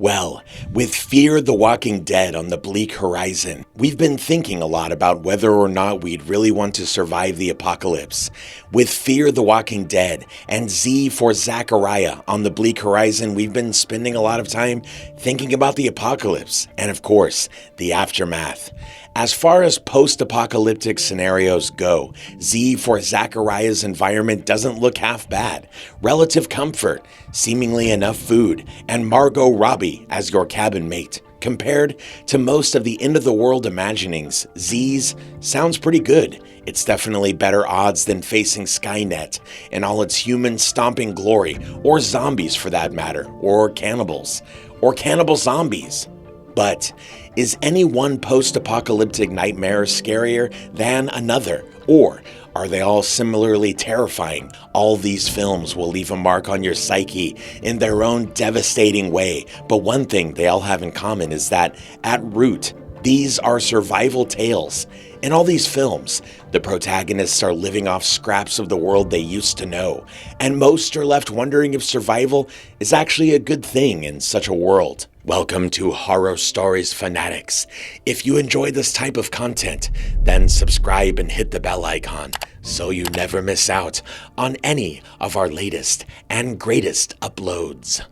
Well, with Fear the Walking Dead on the bleak horizon, we've been thinking a lot about whether or not we'd really want to survive the apocalypse. With Fear the Walking Dead and Z for Zachariah on the bleak horizon, we've been spending a lot of time thinking about the apocalypse and, of course, the aftermath. As far as post-apocalyptic scenarios go, Z for Zachariah's environment doesn't look half bad. Relative comfort, seemingly enough food, and Margot Robbie as your cabin mate. Compared to most of the end-of-the-world imaginings, Z's sounds pretty good. It's definitely better odds than facing SkyNet in all its human-stomping glory, or zombies for that matter, or cannibals, or cannibal zombies. But is any one post-apocalyptic nightmare scarier than another? Or are they all similarly terrifying? All these films will leave a mark on your psyche in their own devastating way. But one thing they all have in common is that, at root, these are survival tales. In all these films, the protagonists are living off scraps of the world they used to know, and most are left wondering if survival is actually a good thing in such a world. Welcome to Horror Stories Fanatics. If you enjoy this type of content, then subscribe and hit the bell icon so you never miss out on any of our latest and greatest uploads.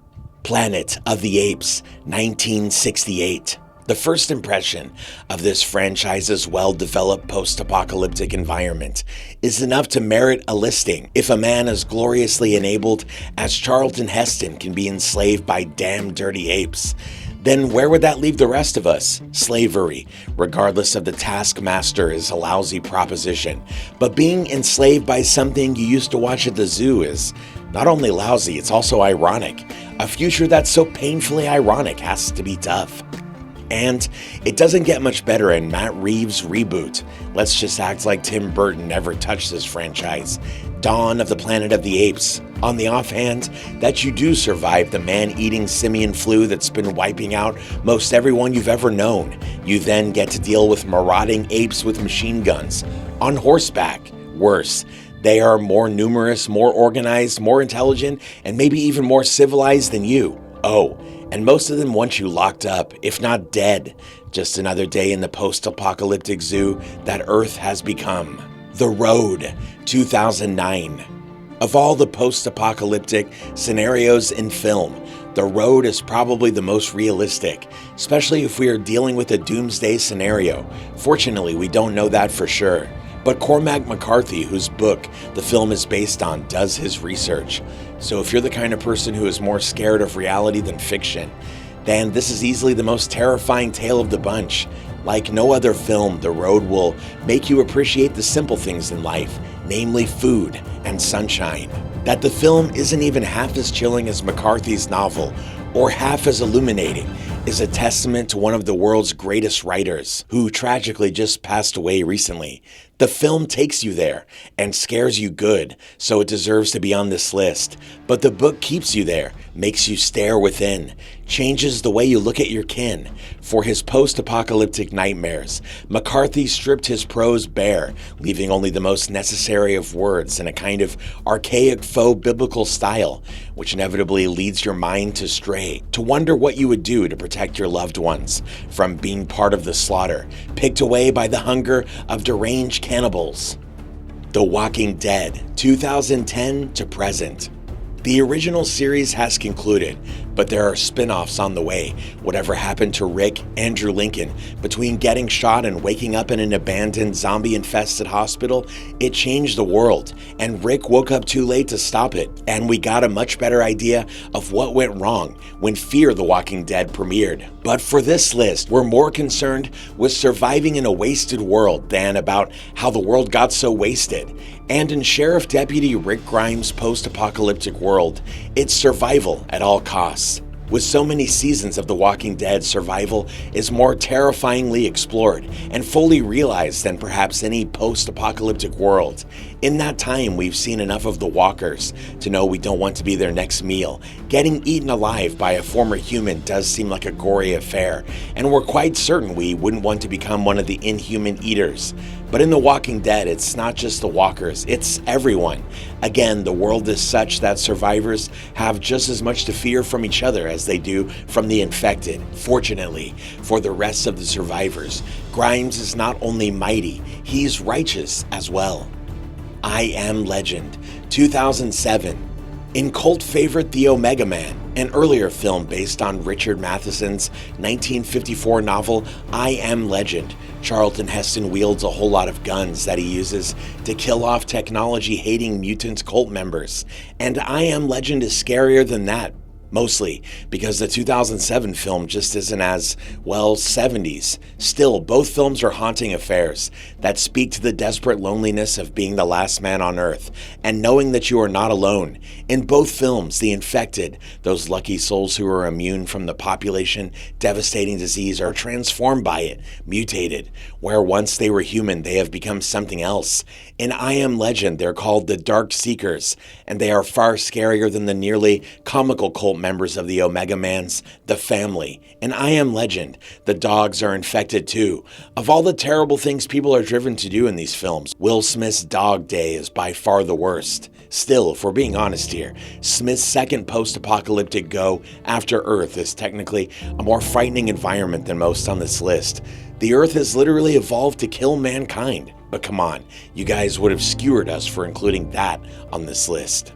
Planet of the Apes, 1968. The first impression of this franchise's well-developed post-apocalyptic environment is enough to merit a listing. If a man as gloriously enabled as Charlton Heston can be enslaved by damn dirty apes, then where would that leave the rest of us? Slavery, regardless of the taskmaster, is a lousy proposition. But being enslaved by something you used to watch at the zoo is not only lousy, it's also ironic. A future that's so painfully ironic has to be tough. And it doesn't get much better in Matt Reeves' reboot. Let's just act like Tim Burton never touched this franchise. Dawn of the Planet of the Apes. On the offhand that you do survive the man-eating simian flu that's been wiping out most everyone you've ever known, you then get to deal with marauding apes with machine guns. On horseback. Worse. They are more numerous, more organized, more intelligent, and maybe even more civilized than you. Oh, and most of them want you locked up, if not dead. Just another day in the post-apocalyptic zoo that Earth has become. The Road, 2009. Of all the post-apocalyptic scenarios in film, The Road is probably the most realistic, especially if we are dealing with a doomsday scenario. Fortunately, we don't know that for sure. But Cormac McCarthy, whose book the film is based on, does his research. So if you're the kind of person who is more scared of reality than fiction, then this is easily the most terrifying tale of the bunch. Like no other film, The Road will make you appreciate the simple things in life, namely food and sunshine. That the film isn't even half as chilling as McCarthy's novel, or half as illuminating, is a testament to one of the world's greatest writers, who tragically just passed away recently. The film takes you there and scares you good, so it deserves to be on this list. But the book keeps you there, makes you stare within, changes the way you look at your kin. For his post-apocalyptic nightmares, McCarthy stripped his prose bare, leaving only the most necessary of words in a kind of archaic faux biblical style, which inevitably leads your mind to stray, to wonder what you would do to protect your loved ones from being part of the slaughter, picked away by the hunger of deranged cannibals. The Walking Dead, 2010 to present. The original series has concluded, but there are spin-offs on the way. Whatever happened to Rick, Andrew Lincoln, between getting shot and waking up in an abandoned zombie-infested hospital, it changed the world, and Rick woke up too late to stop it, and we got a much better idea of what went wrong when Fear the Walking Dead premiered. But for this list, we're more concerned with surviving in a wasted world than about how the world got so wasted. And in Sheriff Deputy Rick Grimes' post-apocalyptic world, it's survival at all costs. With so many seasons of The Walking Dead, survival is more terrifyingly explored and fully realized than perhaps any post-apocalyptic world. In that time, we've seen enough of the walkers to know we don't want to be their next meal. Getting eaten alive by a former human does seem like a gory affair, and we're quite certain we wouldn't want to become one of the inhuman eaters. But in The Walking Dead, it's not just the walkers, it's everyone. Again, the world is such that survivors have just as much to fear from each other as they do from the infected. Fortunately, for the rest of the survivors, Grimes is not only mighty, he's righteous as well. I Am Legend, 2007. In cult favorite The Omega Man, an earlier film based on Richard Matheson's 1954 novel I Am Legend, Charlton Heston wields a whole lot of guns that he uses to kill off technology-hating mutant cult members. And I Am Legend is scarier than that. Mostly because the 2007 film just isn't as, well, 70s. Still, both films are haunting affairs that speak to the desperate loneliness of being the last man on Earth and knowing that you are not alone. In both films, the infected, those lucky souls who are immune from the population-devastating disease, are transformed by it, mutated. Where once they were human, they have become something else. In I Am Legend, they're called the Dark Seekers, and they are far scarier than the nearly comical cult members of the Omega Man's The Family. In I Am Legend, the dogs are infected too. Of all the terrible things people are driven to do in these films, Will Smith's Dog Day is by far the worst. Still, if we're being honest here, Smith's second post-apocalyptic go after Earth is technically a more frightening environment than most on this list. The Earth has literally evolved to kill mankind. But come on, you guys would have skewered us for including that on this list.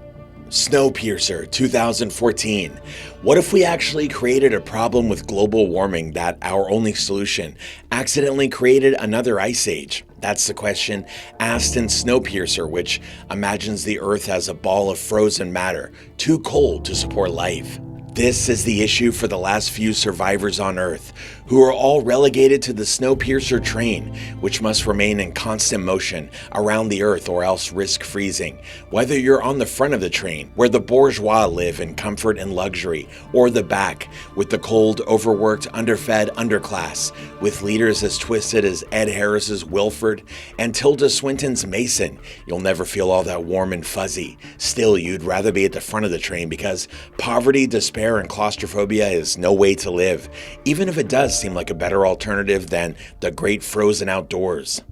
Snowpiercer, 2014. What if we actually created a problem with global warming that our only solution accidentally created another ice age? That's the question asked in Snowpiercer, which imagines the Earth as a ball of frozen matter, too cold to support life. This is the issue for the last few survivors on Earth, who are all relegated to the Snowpiercer train, which must remain in constant motion around the Earth or else risk freezing. Whether you're on the front of the train, where the bourgeois live in comfort and luxury, or the back, with the cold, overworked, underfed underclass, with leaders as twisted as Ed Harris's Wilford and Tilda Swinton's Mason, you'll never feel all that warm and fuzzy. Still, you'd rather be at the front of the train because poverty, despair, and claustrophobia is no way to live, even if it does seem like a better alternative than the great frozen outdoors.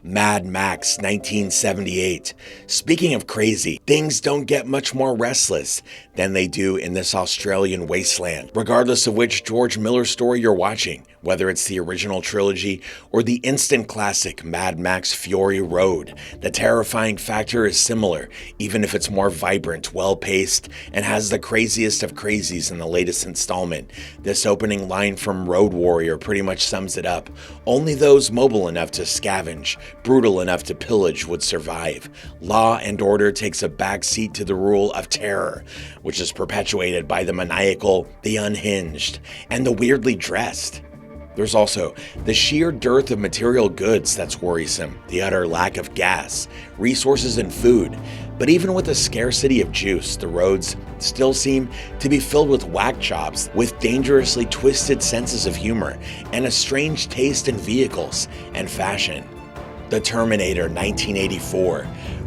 Mad Max 1978. Speaking of crazy, things don't get much more restless than they do in this Australian wasteland, regardless of which George Miller story you're watching, whether it's the original trilogy or the instant classic Mad Max Fury Road. The terrifying factor is similar, even if it's more vibrant, well-paced, and has the craziest of crazies in the latest installment. This opening line from Road Warrior pretty much sums it up. Only those mobile enough to scavenge, brutal enough to pillage would survive. Law and order takes a backseat to the rule of terror, which is perpetuated by the maniacal, the unhinged, and the weirdly dressed. There's also the sheer dearth of material goods that's worrisome, the utter lack of gas, resources, and food. But even with a scarcity of juice, the roads still seem to be filled with whack jobs with dangerously twisted senses of humor and a strange taste in vehicles and fashion. The Terminator, 1984.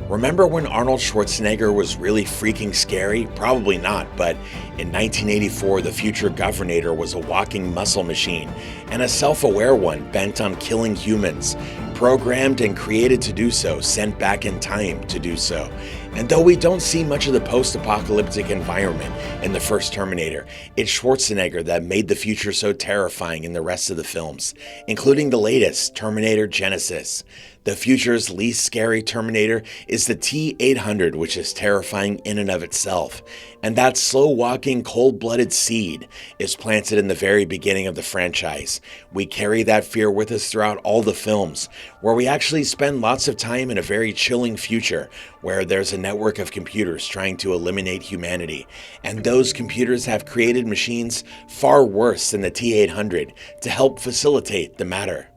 Remember when Arnold Schwarzenegger was really freaking scary? Probably not, but in 1984, the future Governator was a walking muscle machine, and a self-aware one bent on killing humans, programmed and created to do so, sent back in time to do so. And though we don't see much of the post-apocalyptic environment in the first Terminator, it's Schwarzenegger that made the future so terrifying in the rest of the films, including the latest, Terminator Genisys. The future's least scary Terminator is the T-800, which is terrifying in and of itself. And that slow-walking, cold-blooded seed is planted in the very beginning of the franchise. We carry that fear with us throughout all the films, where we actually spend lots of time in a very chilling future, where there's a network of computers trying to eliminate humanity. And those computers have created machines far worse than the T-800 to help facilitate the matter.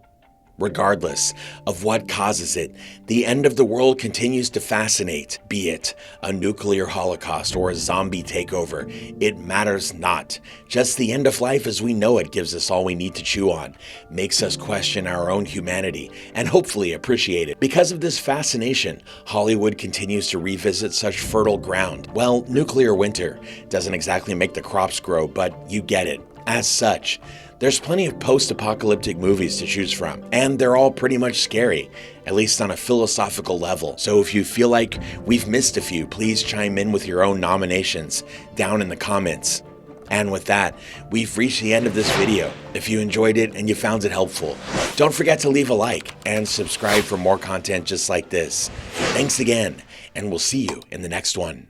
Regardless of what causes it, the end of the world continues to fascinate, be it a nuclear holocaust or a zombie takeover. It matters not. Just the end of life as we know it gives us all we need to chew on, makes us question our own humanity, and hopefully appreciate it. Because of this fascination, Hollywood continues to revisit such fertile ground. Well, nuclear winter doesn't exactly make the crops grow, but you get it. As such, there's plenty of post-apocalyptic movies to choose from, and they're all pretty much scary, at least on a philosophical level. So if you feel like we've missed a few, please chime in with your own nominations down in the comments. And with that, we've reached the end of this video. If you enjoyed it and you found it helpful, don't forget to leave a like and subscribe for more content just like this. Thanks again, and we'll see you in the next one.